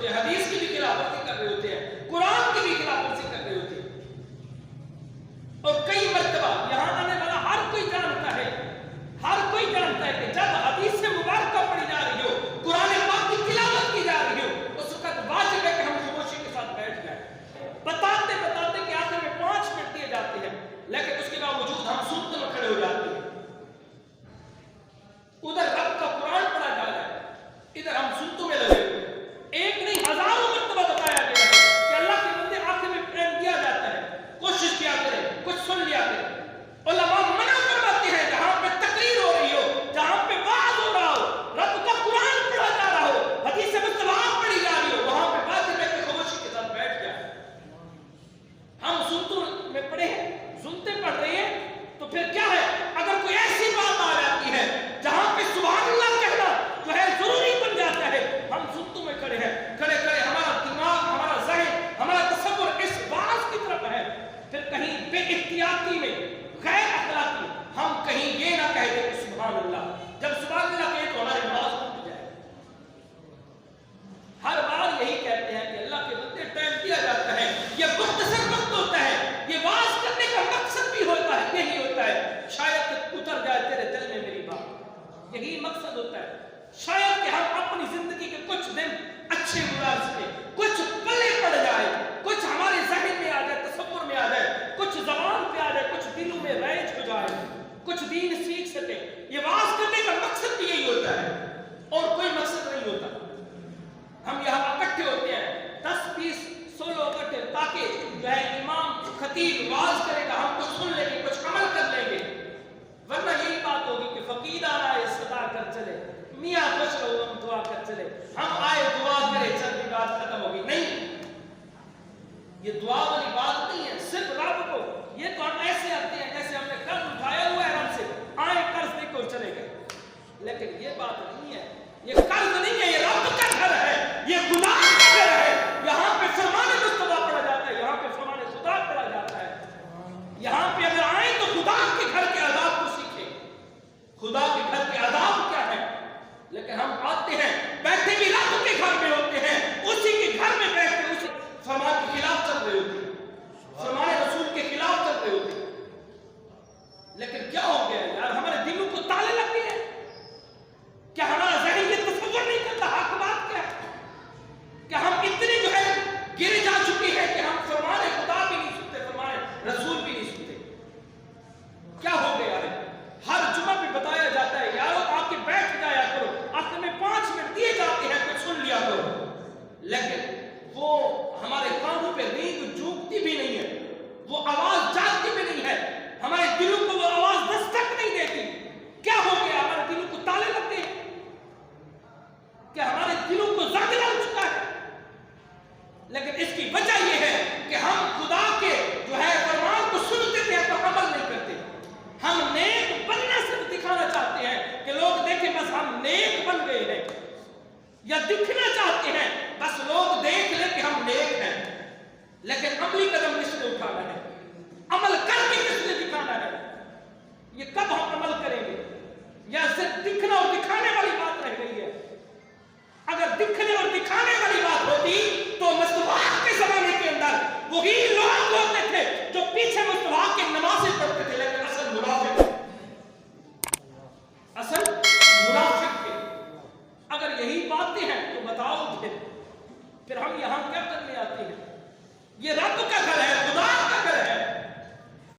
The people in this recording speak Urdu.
ہوتے ہیں، حدیث کی بھی خلاف ورزی کر رہے ہوتے ہیں، قرآن کی بھی خلاف ورزی کر رہے ہوتے ہیں. اور کئی مرتبہ یہاں آنے والا ہر کوئی جانتا ہے کہ جب حدیث سے مبارکہ پڑھی جا رہی ہو، قرآن پاک کی تلاوت کی جا رہی ہو، اس وقت واجب ہے کہ ہم خاموشی کے ساتھ بیٹھ جائیں. بتاتے کہ آخر میں 5 منٹ دیے جاتے ہیں، لیکن اس کے باوجود ہم سنتے میں کھڑے ہو جاتے ہیں. ادھر رب کا قرآن پڑھا جا رہا ہے، ادھر ہم سنتوں میں لگے ہوئے. ایک نہیں ہزاروں مرتبہ بتایا گیا ہے کہ اللہ کے بندے آخر میں پریم دیا جاتا ہے، کوشش کیا کریں، کچھ سن لیا کریں. علماء منع فرماتے ہیں جہاں پہ تقریر ہو رہی ہو، جہاں پہ وعظ ہو رہا ہو، رب کا قرآن پڑھا جا رہا ہو، حدیث مصطفیٰ پڑھی جا رہی ہو، وہاں پہ واجب ہے کہ خاموشی کے ساتھ بیٹھ جائیں. ہم سنتوں میں پڑھے ہیں، سنتے پڑھ رہے ہیں، تو پھر کیا ہے؟ اگر کوئی ایسی بات آ جاتی ہے جہاں پہ سبحان اللہ کہنا جو ہے ضروری بن جاتا ہے، ہم سنتوں میں کھڑے ہیں، کھڑے ہمارا دماغ، ہمارا ذہن، ہمارا تصور اس بات کی طرف ہے. پھر کہیں بے احتیاطی میں، غیر اخلاقی، ہم کہیں یہ نہ کہہ دیں کہ سبحان اللہ. جب سبحان اللہ کہے تو ہماری نماز ٹوٹ جائے. ہر بار یہی کہتے ہیں کہ اللہ کے بندے ٹائم دیا جاتا ہے، یہ مختصر وقت ہوتا ہے، یہ واز کرنے کا مقصد بھی ہوتا ہے، یہی ہوتا ہے شاید اتر جائے تیرے دل میں میری بات. یہی مقصد ہوتا ہے. شاید کہ ہم اپنی زندگی کے کچھ دن اچھے گزار سکیں، کچھ پلے پڑ جائے، کچھ ہمارے ذہن میں آ جائے، تصور میں آ جائے، کچھ زبان پہ آ جائے، کچھ دلوں میں رائج ہو جائے، کچھ دین سیکھ سکے. یہ واز کرنے کا مقصد بھی یہی ہوتا ہے اور کوئی مقصد نہیں ہوتا. ہم یہاں اکٹھے ہوتے ہیں 10 20 16 اکٹھے تاکہ جو ہے امام خطیب واز کرے گا، ہم کچھ سن لیں گے، کچھ عمل کر لیں گے. ورنہ یہی بات ہوگی کہ فقیر آئے صدا کر چلے، میاں خوش رہو ہم دعا کر چلے، ہم آئے دعا کرے چل بھی بات ختم ہوگی. نہیں، یہ دعا والی بات نہیں ہے. صرف رب کو یہ تو ہم ایسے آتے ہیں جیسے ہم نے قرض اٹھایا ہوا ہے رب سے، آئے قرض دے کر چلے گئے. لیکن یہ بات نہیں ہے، یہ قرض نہیں ہے، یہ رب کا گھر ہے، یہ خدا کا گھر ہے. یہاں پہ فرمان مصطفیٰ پڑھا جاتا ہے، یہاں پہ فرمان خدا پڑھا جاتا ہے. یہاں پہ اگر آئیں تو خدا کے گھر کے آداب کو سیکھیں. خدا کے گھر کے آداب کیا ہے؟ لیکن ہم آتے ہیں، بیٹھے بھی رب کے گھر میں ہوتے ہیں، اسی کے گھر میں بیٹھتے اسی فرمان کے خلاف چل رہے ہوتے ہیں، فرمان رسول کے خلاف چل رہے ہوتے ہیں. لیکن کیا ہو گیا یار؟ ہمارے دلوں کو تالے لگ گئے ہیں. کیا ہمارا ذہن یہ تصور نہیں کرتا حق بات کیا ہے؟ کہ ہم اتنے جو ہے گر جا چکے ہیں کہ ہم فرمان خدا بھی نہیں سنتے، فرمان رسول بھی نہیں سنتے. کیا ہو گیا ہے؟ ہر جمعہ پہ بتایا جاتا ہے یارو آ کے بیٹھ جایا کرو، آخر میں 5 منٹ دیے جاتے ہیں، کچھ سن لیا کرو. لیکن وہ ہمارے کانوں پہ رینگ جھونکتی بھی نہیں ہے، وہ آواز جاتی بھی نہیں ہے، ہمارے دلوں کو وہ آواز دستک نہیں دیتی. کیا ہو گیا؟ ہمارے دلوں کو تالے لگتے ہیں کہ ہمارے دلوں کو زنگ لگ چکا ہے. لیکن اس کی وجہ یہ ہے کہ ہم خدا کے جو ہے فرمان کو سنتے تھے تو عمل نہیں کرتے. ہم نیک بننا صرف دکھانا چاہتے ہیں کہ لوگ دیکھیں بس ہم نیک بن گئے ہیں، یا دکھنا چاہتے ہیں بس لوگ دیکھ لیں کہ ہم نیک ہیں. لیکن عملی قدم کس نے اٹھانا ہے؟ عمل کر کے کس نے دکھانا ہے؟ یہ کب ہم عمل کریں گے؟ یا صرف دکھنا اور دکھانے والی بات رہ گئی ہے؟ اگر دکھنے اور دکھانے والی بات ہوتی تو مصطفیٰ کے زمانے کے اندر وہی لوگ ہوتے تھے جو پیچھے مصطفیٰ کے نمازیں پڑھتے تھے، لیکن اصل منافق تھے. اگر یہی باتیں ہیں تو بتاؤ پھر ہم یہاں کیا کرنے آتے ہیں؟ یہ رب کا گھر ہے،